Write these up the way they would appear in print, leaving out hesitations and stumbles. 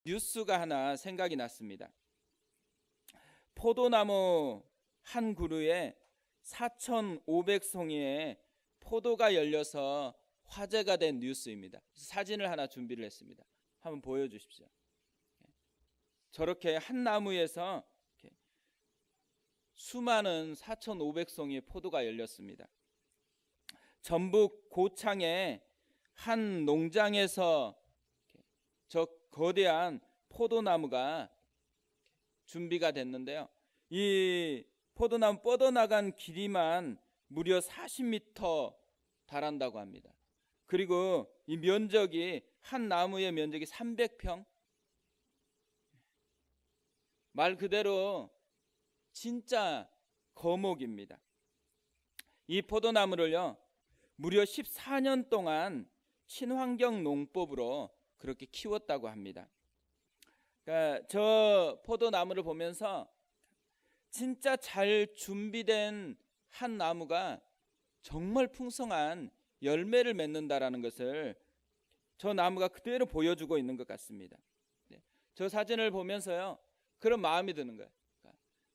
뉴스가 하나 생각이 났습니다. 포도나무 한 그루에 4,500송이의 포도가 열려서 화제가 된 뉴스입니다. 사진을 하나 준비를 했습니다. 한번 보여주십시오. 저렇게 한 나무에서 수많은 4,500송이의 포도가 열렸습니다. 전북 고창의 한 농장에서 저 거대한 포도나무가 준비가 됐는데요. 이 포도나무 뻗어나간 길이만 무려 40m 달한다고 합니다. 그리고 이 면적이, 한 나무의 면적이 300평. 말 그대로 진짜 거목입니다. 이 포도나무를요, 무려 14년 동안 친환경 농법으로 그렇게 키웠다고 합니다. 그러니까 저 포도나무를 보면서 진짜 잘 준비된 한 나무가 정말 풍성한 열매를 맺는다라는 것을 저 나무가 그대로 보여주고 있는 것 같습니다. 저 사진을 보면서요, 그런 마음이 드는 거예요.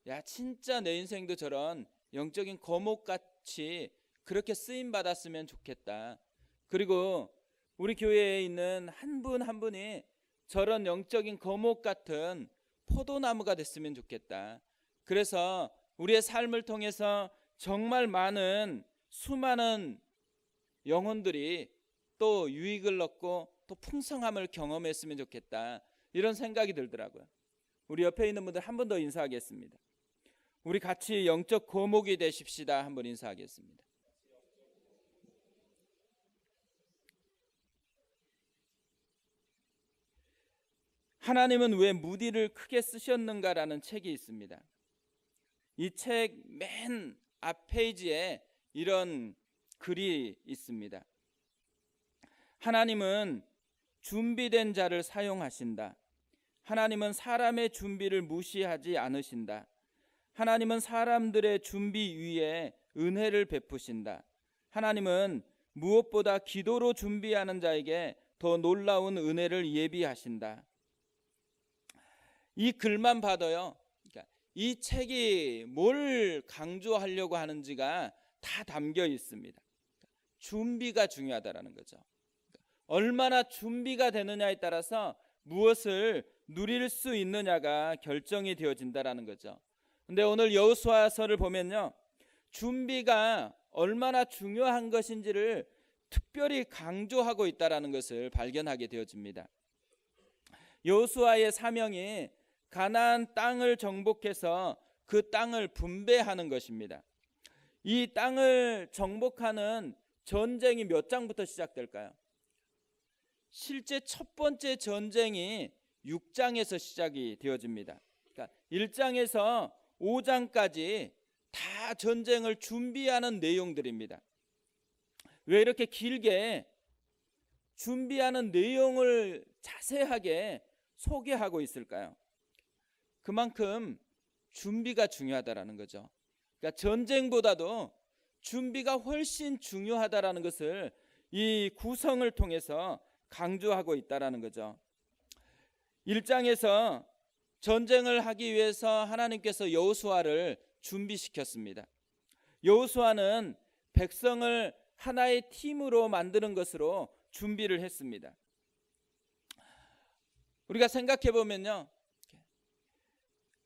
야, 진짜 내 인생도 저런 영적인 거목같이 그렇게 쓰임 받았으면 좋겠다. 그리고 우리 교회에 있는 한 분 한 분이 저런 영적인 거목 같은 포도나무가 됐으면 좋겠다. 그래서 우리의 삶을 통해서 정말 많은 수많은 영혼들이 또 유익을 얻고 또 풍성함을 경험했으면 좋겠다. 이런 생각이 들더라고요. 우리 옆에 있는 분들 한 번 더 인사하겠습니다. 우리 같이 영적 거목이 되십시다. 한번 인사하겠습니다. 하나님은 왜 무디를 크게 쓰셨는가라는 책이 있습니다. 이 책 맨 앞 페이지에 이런 글이 있습니다. 하나님은 준비된 자를 사용하신다. 하나님은 사람의 준비를 무시하지 않으신다. 하나님은 사람들의 준비 위에 은혜를 베푸신다. 하나님은 무엇보다 기도로 준비하는 자에게 더 놀라운 은혜를 예비하신다. 이 글만 봐도요, 이 책이 뭘 강조하려고 하는지가 다 담겨 있습니다. 준비가 중요하다라는 거죠. 얼마나 준비가 되느냐에 따라서 무엇을 누릴 수 있느냐가 결정이 되어진다라는 거죠. 근데 오늘 여호수아서를 보면요, 준비가 얼마나 중요한 것인지를 특별히 강조하고 있다라는 것을 발견하게 되어집니다. 여호수아의 사명이 가나안 땅을 정복해서 그 땅을 분배하는 것입니다. 이 땅을 정복하는 전쟁이 몇 장부터 시작될까요? 실제 첫 번째 전쟁이 6장에서 시작이 되어집니다. 그러니까 1장에서 5장까지 다 전쟁을 준비하는 내용들입니다. 왜 이렇게 길게 준비하는 내용을 자세하게 소개하고 있을까요? 그만큼 준비가 중요하다라는 거죠. 그러니까 전쟁보다도 준비가 훨씬 중요하다라는 것을 이 구성을 통해서 강조하고 있다라는 거죠. 1장에서 전쟁을 하기 위해서 하나님께서 여호수아를 준비시켰습니다. 여호수아는 백성을 하나의 팀으로 만드는 것으로 준비를 했습니다. 우리가 생각해 보면요,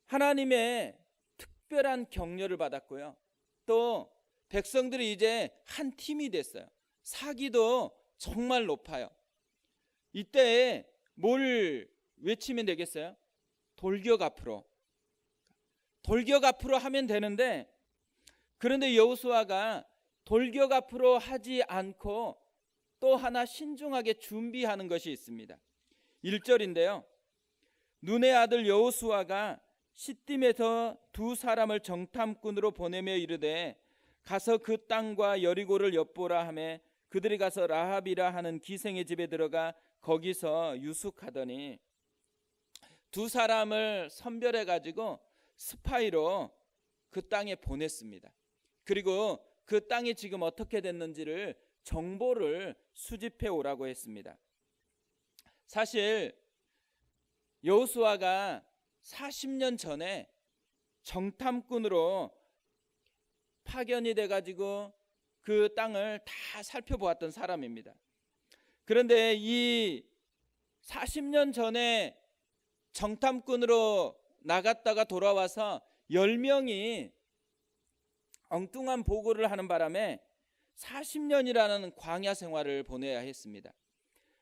하나님의 특별한 격려를 받았고요, 또 백성들이 이제 한 팀이 됐어요. 사기도 정말 높아요. 이때 뭘 외치면 되겠어요? 돌격 앞으로. 돌격 앞으로 하면 되는데, 그런데 여호수아가 돌격 앞으로 하지 않고 또 하나 신중하게 준비하는 것이 있습니다. 1절인데요. 눈의 아들 여호수아가 시딤에서 두 사람을 정탐꾼으로 보내며 이르되 가서 그 땅과 여리고를 엿보라 하매 그들이 가서 라합이라 하는 기생의 집에 들어가 거기서 유숙하더니, 두 사람을 선별해 가지고 스파이로 그 땅에 보냈습니다. 그리고 그 땅이 지금 어떻게 됐는지를 정보를 수집해 오라고 했습니다. 사실 여호수아가 40년 전에 정탐꾼으로 파견이 돼가지고 그 땅을 다 살펴보았던 사람입니다. 그런데 이 40년 전에 정탐꾼으로 나갔다가 돌아와서 10명이 엉뚱한 보고를 하는 바람에 40년이라는 광야 생활을 보내야 했습니다.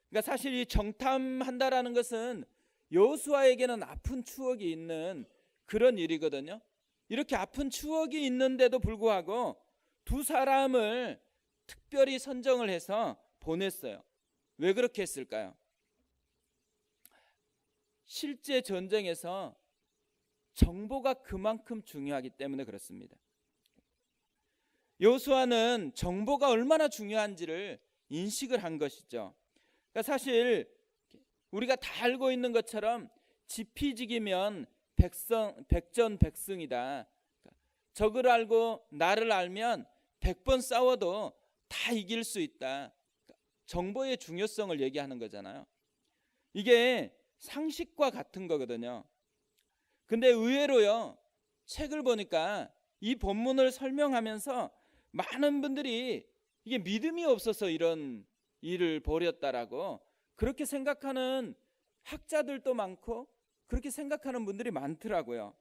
그러니까 사실 이 정탐한다라는 것은 여호수아에게는 아픈 추억이 있는 그런 일이거든요. 이렇게 아픈 추억이 있는데도 불구하고 두 사람을 특별히 선정을 해서 보냈어요. 왜 그렇게 했을까요? 실제 전쟁에서 정보가 그만큼 중요하기 때문에 그렇습니다. 여호수아는 정보가 얼마나 중요한지를 인식을 한 것이죠. 그러니까 사실 우리가 다 알고 있는 것처럼 지피지기면 백전백승이다. 적을 알고 나를 알면 100번 싸워도 다 이길 수 있다. 정보의 중요성을 얘기하는 거잖아요. 이게 상식과 같은 거거든요. 근데 의외로요, 책을 보니까 이 본문을 설명하면서 많은 분들이 이게 믿음이 없어서 이런 일을 벌였다라고 그렇게 생각하는 학자들도 많고 그렇게 생각하는 분들이 많더라고요.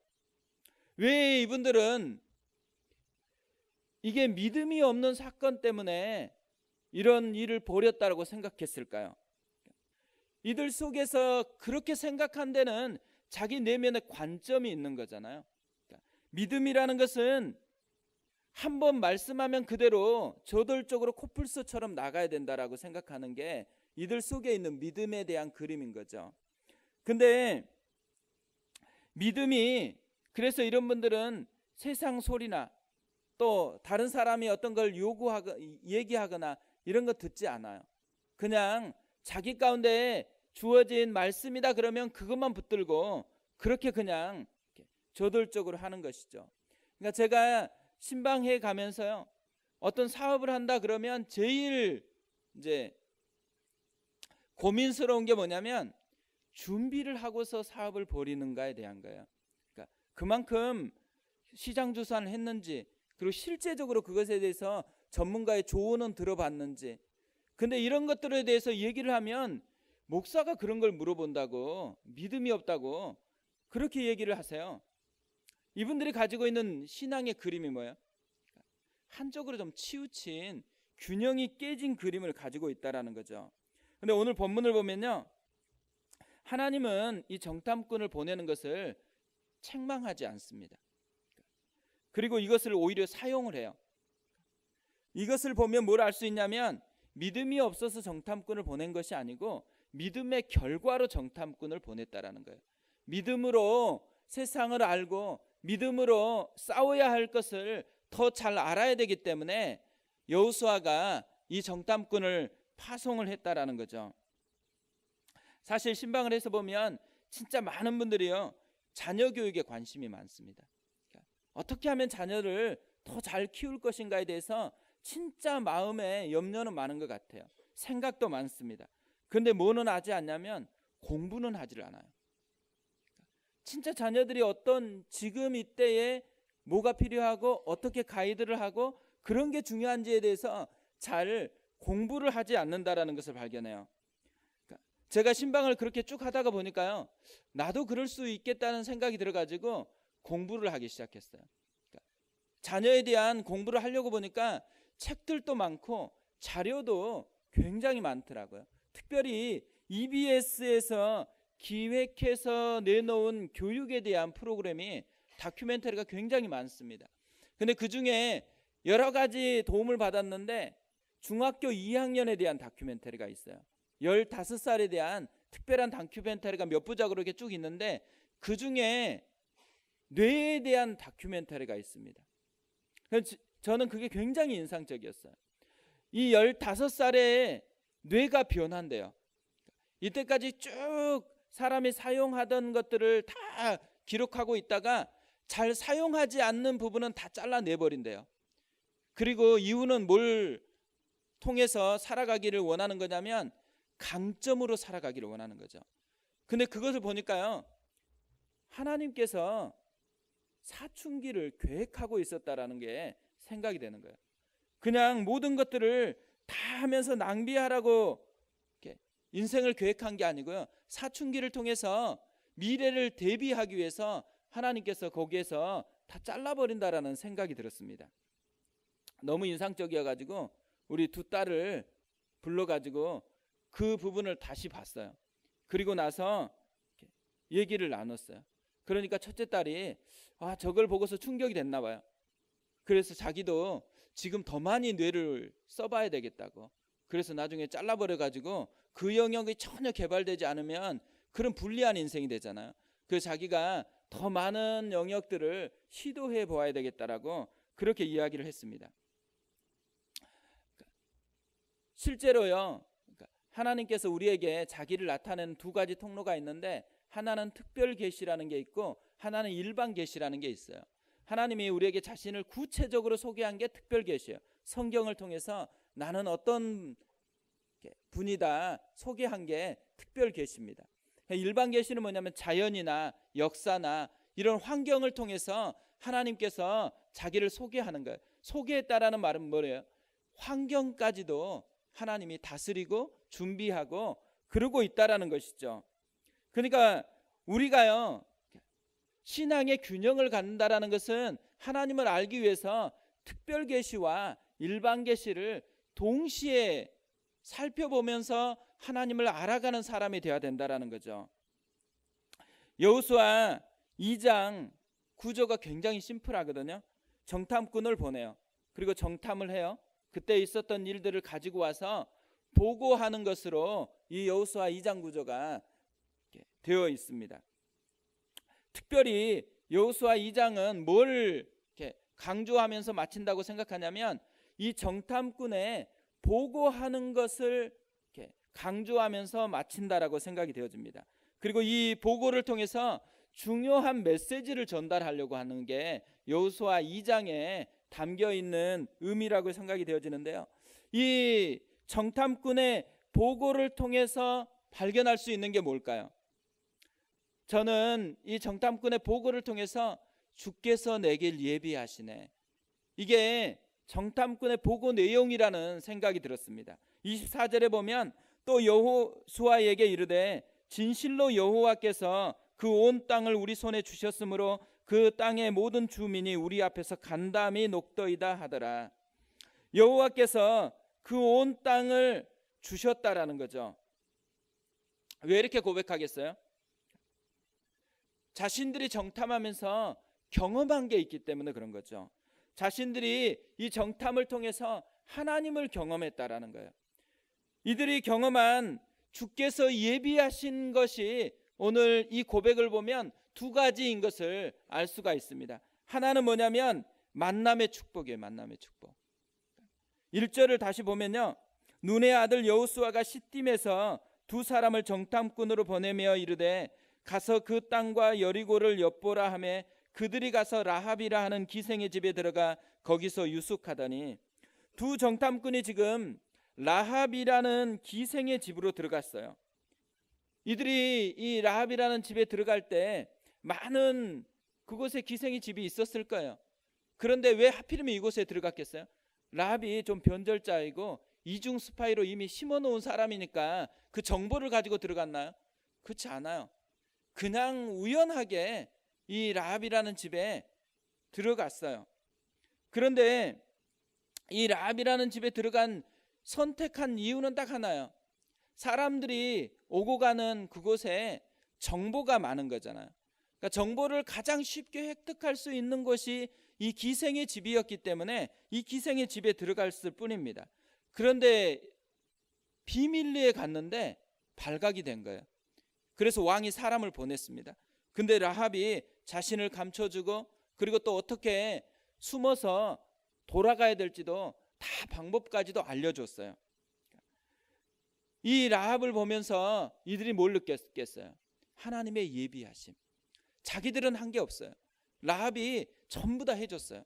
왜 이분들은 이게 믿음이 없는 사건 때문에 이런 일을 벌였다라고 생각했을까요? 이들 속에서 그렇게 생각한 데는 자기 내면에 관점이 있는 거잖아요. 믿음이라는 것은 한번 말씀하면 그대로 저돌적으로 코뿔소처럼 나가야 된다라고 생각하는 게 이들 속에 있는 믿음에 대한 그림인 거죠. 근데 믿음이, 그래서 이런 분들은 세상 소리나 또 다른 사람이 어떤 걸 얘기하거나 이런 거 듣지 않아요. 그냥 자기 가운데 주어진 말씀이다 그러면 그것만 붙들고 그렇게 그냥 저돌적으로 하는 것이죠. 그러니까 제가 신방회 가면서요, 어떤 사업을 한다 그러면 제일 이제 고민스러운 게 뭐냐면 준비를 하고서 사업을 벌이는가에 대한 거예요. 그러니까 그만큼 시장 조사를 했는지, 그리고 실제적으로 그것에 대해서 전문가의 조언은 들어봤는지. 근데 이런 것들에 대해서 얘기를 하면 목사가 그런 걸 물어본다고, 믿음이 없다고 그렇게 얘기를 하세요. 이분들이 가지고 있는 신앙의 그림이 뭐예요? 한쪽으로 좀 치우친, 균형이 깨진 그림을 가지고 있다라는 거죠. 근데 오늘 본문을 보면요, 하나님은 이 정탐꾼을 보내는 것을 책망하지 않습니다. 그리고 이것을 오히려 사용을 해요. 이것을 보면 뭘 알 수 있냐면 믿음이 없어서 정탐꾼을 보낸 것이 아니고 믿음의 결과로 정탐꾼을 보냈다라는 거예요. 믿음으로 세상을 알고 믿음으로 싸워야 할 것을 더 잘 알아야 되기 때문에 여호수아가 이 정탐꾼을 파송을 했다라는 거죠. 사실 신방을 해서 보면 진짜 많은 분들이요, 자녀 교육에 관심이 많습니다. 어떻게 하면 자녀를 더 잘 키울 것인가에 대해서 진짜 마음에 염려는 많은 것 같아요. 생각도 많습니다. 그런데 뭐는 하지 않냐면 공부는 하지를 않아요. 진짜 자녀들이 어떤 지금 이때에 뭐가 필요하고 어떻게 가이드를 하고 그런 게 중요한지에 대해서 잘 공부를 하지 않는다라는 것을 발견해요. 제가 신방을 그렇게 쭉 하다가 보니까요, 나도 그럴 수 있겠다는 생각이 들어가지고 공부를 하기 시작했어요. 자녀에 대한 공부를 하려고 보니까 책들도 많고 자료도 굉장히 많더라고요. 특별히 EBS에서 기획해서 내놓은 교육에 대한 프로그램이, 다큐멘터리가 굉장히 많습니다. 근데 그 중에 여러 가지 도움을 받았는데 중학교 2학년에 대한 다큐멘터리가 있어요. 15살에 대한 특별한 다큐멘터리가 몇 부작으로 이렇게 쭉 있는데 그 중에 뇌에 대한 다큐멘터리가 있습니다. 그래서 저는 그게 굉장히 인상적이었어요. 이 15살에 뇌가 변한대요. 이때까지 쭉 사람이 사용하던 것들을 다 기록하고 있다가 잘 사용하지 않는 부분은 다 잘라내버린대요. 그리고 이유는 뭘 통해서 살아가기를 원하는 거냐면 강점으로 살아가기를 원하는 거죠. 근데 그것을 보니까요, 하나님께서 사춘기를 계획하고 있었다라는 게 생각이 되는 거예요. 그냥 모든 것들을 다 하면서 낭비하라고 이렇게 인생을 계획한 게 아니고요, 사춘기를 통해서 미래를 대비하기 위해서 하나님께서 거기에서 다 잘라버린다라는 생각이 들었습니다. 너무 인상적이어가지고 우리 두 딸을 불러가지고 그 부분을 다시 봤어요. 그리고 나서 얘기를 나눴어요. 그러니까 첫째 딸이 저걸 보고서 충격이 됐나 봐요. 그래서 자기도 지금 더 많이 뇌를 써봐야 되겠다고. 그래서 나중에 잘라버려가지고 그 영역이 전혀 개발되지 않으면 그런 불리한 인생이 되잖아요. 그래서 자기가 더 많은 영역들을 시도해 보아야 되겠다라고 그렇게 이야기를 했습니다. 실제로요, 하나님께서 우리에게 자기를 나타내는 두 가지 통로가 있는데, 하나는 특별 계시라는 게 있고 하나는 일반 계시라는 게 있어요. 하나님이 우리에게 자신을 구체적으로 소개한 게 특별 계시예요. 성경을 통해서 나는 어떤 분이다 소개한 게 특별 계시입니다. 일반 계시는 뭐냐면 자연이나 역사나 이런 환경을 통해서 하나님께서 자기를 소개하는 거예요. 소개했다라는 말은 뭐예요? 환경까지도 하나님이 다스리고 준비하고 그러고 있다라는 것이죠. 그러니까 우리가요, 신앙의 균형을 갖는다라는 것은 하나님을 알기 위해서 특별 계시와 일반 계시를 동시에 살펴보면서 하나님을 알아가는 사람이 되어야 된다라는 거죠. 여호수아 2장 구조가 굉장히 심플하거든요. 정탐꾼을 보내요. 그리고 정탐을 해요. 그때 있었던 일들을 가지고 와서 보고하는 것으로 이 여호수아 2장 구조가 되어 있습니다. 특별히 여호수아 2장은 뭘 강조하면서 마친다고 생각하냐면, 이 정탐꾼의 보고하는 것을 강조하면서 마친다라고 생각이 되어집니다. 그리고 이 보고를 통해서 중요한 메시지를 전달하려고 하는 게 여호수아 2장에 담겨 있는 의미라고 생각이 되어지는데요. 이 정탐꾼의 보고를 통해서 발견할 수 있는 게 뭘까요? 저는 이 정탐꾼의 보고를 통해서 주께서 내게 예비하시네, 이게 정탐꾼의 보고 내용이라는 생각이 들었습니다. 24절에 보면 또 여호수아에게 이르되 진실로 여호와께서 그 온 땅을 우리 손에 주셨으므로 그 땅의 모든 주민이 우리 앞에서 간담이 녹더이다 하더라. 여호와께서 그 온 땅을 주셨다라는 거죠. 왜 이렇게 고백하겠어요? 자신들이 정탐하면서 경험한 게 있기 때문에 그런 거죠. 자신들이 이 정탐을 통해서 하나님을 경험했다라는 거예요. 이들이 경험한 주께서 예비하신 것이 오늘 이 고백을 보면 두 가지인 것을 알 수가 있습니다. 하나는 뭐냐면 만남의 축복이에요. 만남의 축복. 1절을 다시 보면요, 눈의 아들 여호수아가 시딤에서 두 사람을 정탐꾼으로 보내며 이르되 가서 그 땅과 여리고를 엿보라 하매 그들이 가서 라합이라 하는 기생의 집에 들어가 거기서 유숙하더니, 두 정탐꾼이 지금 라합이라는 기생의 집으로 들어갔어요. 이들이 이 라합이라는 집에 들어갈 때 많은 그곳에 기생의 집이 있었을 거예요. 그런데 왜 하필이면 이곳에 들어갔겠어요? 라합이 좀 변절자이고 이중 스파이로 이미 심어놓은 사람이니까 그 정보를 가지고 들어갔나요? 그렇지 않아요. 그냥 우연하게 이 라합이라는 집에 들어갔어요. 그런데 이 라합이라는 집에 들어간 선택한 이유는 딱 하나예요. 사람들이 오고 가는 그곳에 정보가 많은 거잖아요. 그러니까 정보를 가장 쉽게 획득할 수 있는 곳이 이 기생의 집이었기 때문에 이 기생의 집에 들어갔을 뿐입니다. 그런데 비밀리에 갔는데 발각이 된 거예요. 그래서 왕이 사람을 보냈습니다. 근데 라합이 자신을 감춰주고 그리고 또 어떻게 숨어서 돌아가야 될지도 다 방법까지도 알려줬어요. 이 라합을 보면서 이들이 뭘 느꼈겠어요? 하나님의 예비하심. 자기들은 한 게 없어요. 라합이 전부 다 해줬어요.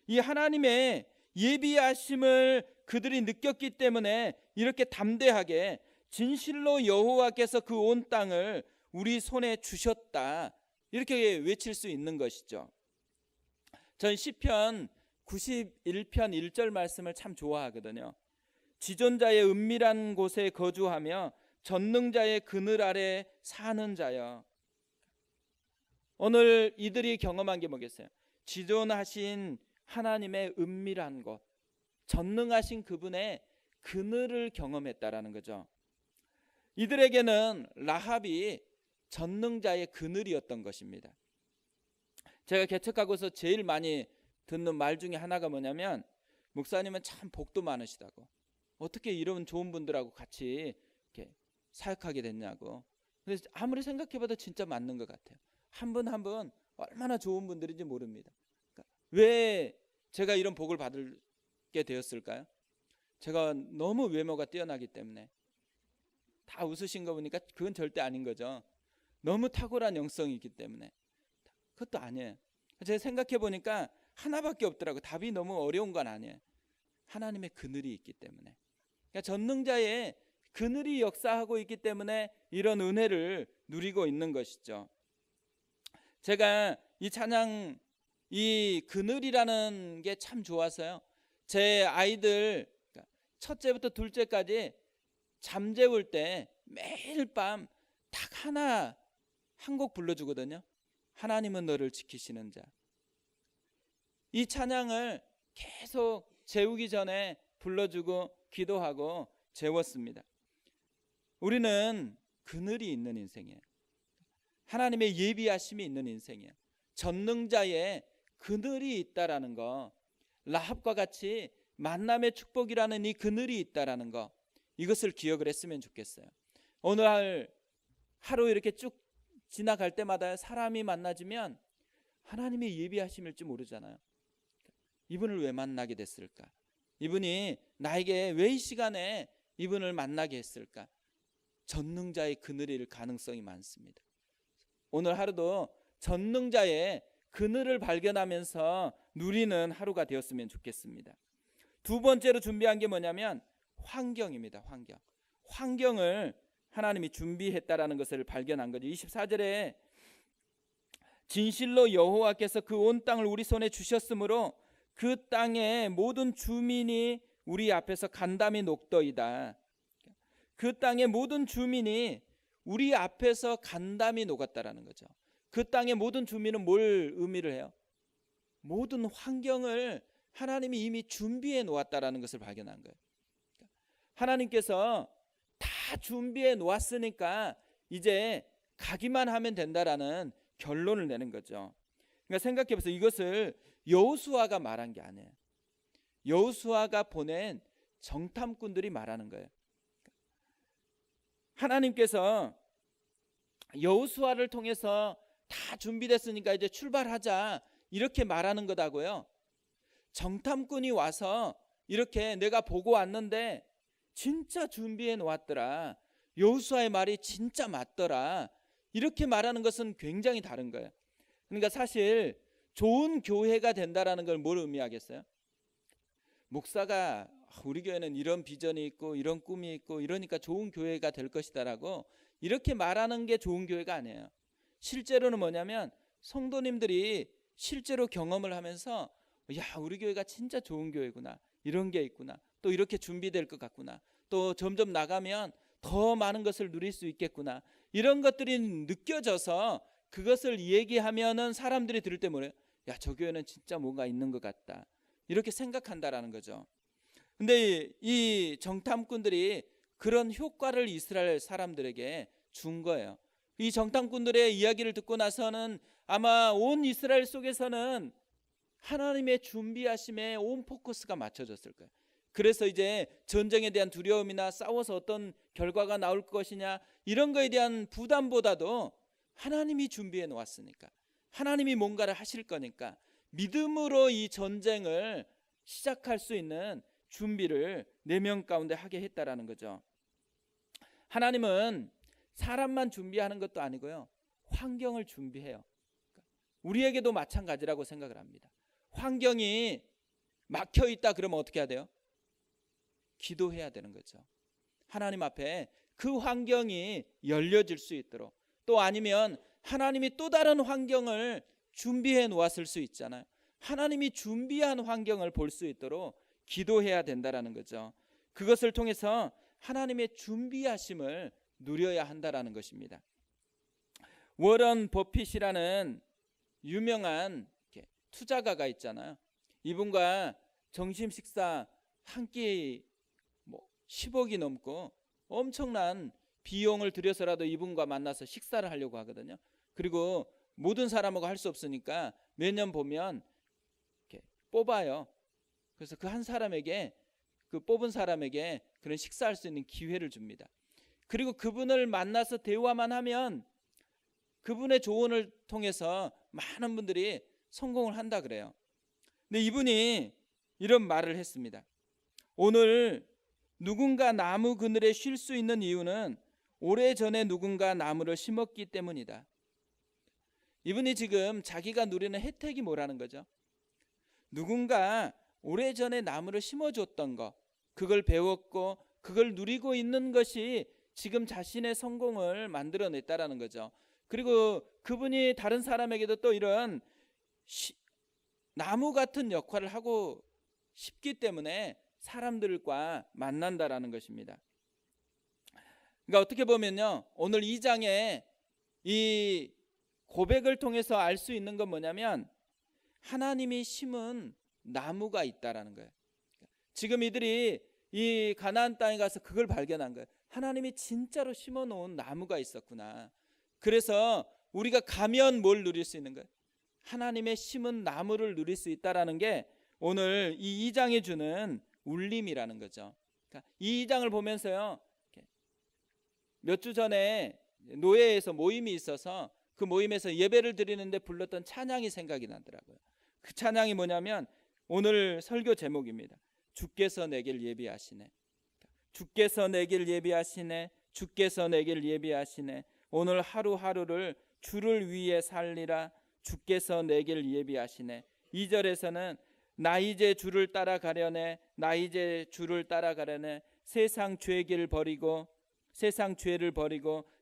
이 하나님의 예비하심을 그들이 느꼈기 때문에 이렇게 담대하게 진실로 여호와께서 그 온 땅을 우리 손에 주셨다, 이렇게 외칠 수 있는 것이죠. 전 시편 91편 1절 말씀을 참 좋아하거든요. 지존자의 은밀한 곳에 거주하며 전능자의 그늘 아래 사는 자여. 오늘 이들이 경험한 게 뭐겠어요? 지존하신 하나님의 은밀한 곳, 전능하신 그분의 그늘을 경험했다라는 거죠. 이들에게는 라합이 전능자의 그늘이었던 것입니다. 제가 개척하고서 제일 많이 듣는 말 중에 하나가 뭐냐면, 목사님은 참 복도 많으시다고, 어떻게 이런 좋은 분들하고 같이 이렇게 사역하게 됐냐고. 그래서 아무리 생각해봐도 진짜 맞는 것 같아요. 한 분 한 분 얼마나 좋은 분들인지 모릅니다. 그러니까 왜 제가 이런 복을 받게 되었을까요? 제가 너무 외모가 뛰어나기 때문에. 다 웃으신 거 보니까 그건 절대 아닌 거죠. 너무 탁월한 영성이 있기 때문에. 그것도 아니에요. 제가 생각해 보니까 하나밖에 없더라고요. 답이 너무 어려운 건 아니에요. 하나님의 그늘이 있기 때문에. 그러니까 전능자의 그늘이 역사하고 있기 때문에 이런 은혜를 누리고 있는 것이죠. 제가 이 찬양, 이 그늘이라는 게 참 좋아서요, 제 아이들 첫째부터 둘째까지 잠재울 때 매일 밤 딱 하나 한 곡 불러주거든요. 하나님은 너를 지키시는 자. 이 찬양을 계속 재우기 전에 불러주고 기도하고 재웠습니다. 우리는 그늘이 있는 인생이에요. 하나님의 예비하심이 있는 인생이에요. 전능자의 그늘이 있다라는 거, 라합과 같이 만남의 축복이라는 이 그늘이 있다라는 거, 이것을 기억을 했으면 좋겠어요. 오늘 하루 이렇게 쭉 지나갈 때마다 사람이 만나지면 하나님의 예비하심일지 모르잖아요. 이분을 왜 만나게 됐을까? 이분이 나에게 왜 이 시간에 이분을 만나게 했을까? 전능자의 그늘일 가능성이 많습니다. 오늘 하루도 전능자의 그늘을 발견하면서 누리는 하루가 되었으면 좋겠습니다. 두 번째로 준비한 게 뭐냐면 환경입니다. 환경을 하나님이 준비했다라는 것을 발견한 거죠. 24절에 진실로 여호와께서 그 온 땅을 우리 손에 주셨으므로 그 땅의 모든 주민이 우리 앞에서 간담이 녹더이다. 그 땅의 모든 주민이 우리 앞에서 간담이 녹았다라는 거죠. 그 땅의 모든 주민은 뭘 의미를 해요? 모든 환경을 하나님이 이미 준비해 놓았다라는 것을 발견한 거예요. 하나님께서 다 준비해 놓았으니까 이제 가기만 하면 된다라는 결론을 내는 거죠. 그러니까 생각해 보세요. 이것을 여호수아가 말한 게 아니에요. 여호수아가 보낸 정탐꾼들이 말하는 거예요. 하나님께서 여호수아를 통해서 다 준비됐으니까 이제 출발하자, 이렇게 말하는 거다고요. 정탐꾼이 와서 이렇게 내가 보고 왔는데 진짜 준비해 놓았더라, 여호수아의 말이 진짜 맞더라, 이렇게 말하는 것은 굉장히 다른 거예요. 그러니까 사실 좋은 교회가 된다라는 걸 뭘 의미하겠어요? 목사가 우리 교회는 이런 비전이 있고 이런 꿈이 있고 이러니까 좋은 교회가 될 것이다라고 이렇게 말하는 게 좋은 교회가 아니에요. 실제로는 뭐냐면 성도님들이 실제로 경험을 하면서, 야, 우리 교회가 진짜 좋은 교회구나, 이런 게 있구나, 또 이렇게 준비될 것 같구나, 또 점점 나가면 더 많은 것을 누릴 수 있겠구나, 이런 것들이 느껴져서 그것을 얘기하면은 사람들이 들을 때 뭐래요? 야, 저 교회는 진짜 뭔가 있는 것 같다, 이렇게 생각한다라는 거죠. 근데 이 정탐꾼들이 그런 효과를 이스라엘 사람들에게 준 거예요. 이 정탐꾼들의 이야기를 듣고 나서는 아마 온 이스라엘 속에서는 하나님의 준비하심에 온 포커스가 맞춰졌을 거예요. 그래서 이제 전쟁에 대한 두려움이나 싸워서 어떤 결과가 나올 것이냐, 이런 거에 대한 부담보다도 하나님이 준비해 놓았으니까, 하나님이 뭔가를 하실 거니까 믿음으로 이 전쟁을 시작할 수 있는 준비를 내면 가운데 하게 했다라는 거죠. 하나님은 사람만 준비하는 것도 아니고요, 환경을 준비해요. 우리에게도 마찬가지라고 생각을 합니다. 환경이 막혀 있다 그러면 어떻게 해야 돼요? 기도해야 되는 거죠. 하나님 앞에 그 환경이 열려질 수 있도록, 또 아니면 하나님이 또 다른 환경을 준비해 놓았을 수 있잖아요. 하나님이 준비한 환경을 볼 수 있도록 기도해야 된다라는 거죠. 그것을 통해서 하나님의 준비하심을 누려야 한다라는 것입니다. 워런 버핏이라는 유명한 투자가가 있잖아요. 이분과 점심 식사 한 끼 10억이 넘고 엄청난 비용을 들여서라도 이분과 만나서 식사를 하려고 하거든요. 그리고 모든 사람하고 할 수 없으니까 매년 보면 이렇게 뽑아요. 그래서 그 한 사람에게, 그 뽑은 사람에게 그런 식사할 수 있는 기회를 줍니다. 그리고 그분을 만나서 대화만 하면 그분의 조언을 통해서 많은 분들이 성공을 한다 그래요. 근데 이분이 이런 말을 했습니다. 오늘 누군가 나무 그늘에 쉴 수 있는 이유는 오래전에 누군가 나무를 심었기 때문이다. 이분이 지금 자기가 누리는 혜택이 뭐라는 거죠? 누군가 오래전에 나무를 심어줬던 거, 그걸 배웠고 그걸 누리고 있는 것이 지금 자신의 성공을 만들어냈다라는 거죠. 그리고 그분이 다른 사람에게도 또 이런 나무 같은 역할을 하고 싶기 때문에 사람들과 만난다라는 것입니다. 그러니까 어떻게 보면요, 오늘 2장에 이 고백을 통해서 알 수 있는 건 뭐냐면 하나님이 심은 나무가 있다라는 거예요. 지금 이들이 이 가나안 땅에 가서 그걸 발견한 거예요. 하나님이 진짜로 심어놓은 나무가 있었구나. 그래서 우리가 가면 뭘 누릴 수 있는 거예요? 하나님의 심은 나무를 누릴 수 있다라는 게 오늘 이 2장에 주는 울림이라는 거죠. 그러니까 이 2장을 보면서요, 몇 주 전에 노예에서 모임이 있어서 그 모임에서 예배를 드리는데 불렀던 찬양이 생각이 나더라고요. 그 찬양이 뭐냐면 오늘 설교 제목입니다. 주께서 내길 예비하시네. 주께서 내길 예비하시네. 주께서 내길 예비하시네. 오늘 하루하루를 주를 위해 살리라. 주께서 내길 예비하시네. 2절에서는 나 이제 주를 따라가려네. 나 이제 주를 따라가려네. 세상 죄를 버리고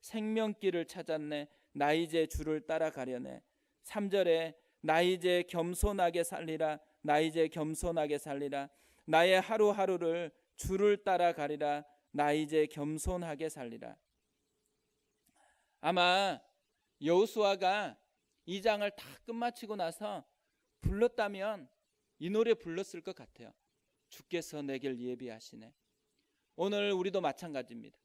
생명길을 찾았네. 나 이제 주를 따라가려네. 3절에 나 이제 겸손하게 살리라. 나 이제 겸손하게 살리라. 나의 하루하루를 주를 따라가리라. 나 이제 겸손하게 살리라. 아마 여호수아가 2장을 다 끝마치고 나서 불렀다면 이 노래 불렀을 것 같아요. 주께서 내길 예비하시네. 오늘 우리도 마찬가지입니다.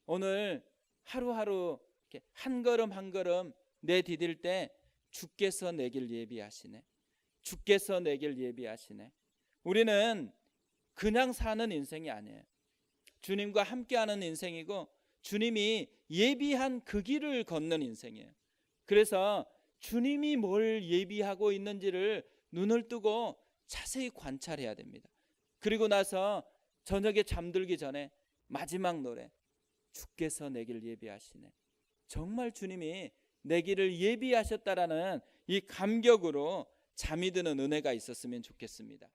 오늘 하루하루 이렇게 한 걸음 한 걸음 내디딜 때 주께서 내길 예비하시네. 주께서 내길 예비하시네. 우리는 그냥 사는 인생이 아니에요. 주님과 함께하는 인생이고 주님이 예비한 그 길을 걷는 인생이에요. 그래서 주님이 뭘 예비하고 있는지를 눈을 뜨고 자세히 관찰해야 됩니다. 그리고 나서 저녁에 잠들기 전에 마지막 노래, 주께서 내 길 예비하시네. 정말 주님이 내 길을 예비하셨다라는 이 감격으로 잠이 드는 은혜가 있었으면 좋겠습니다.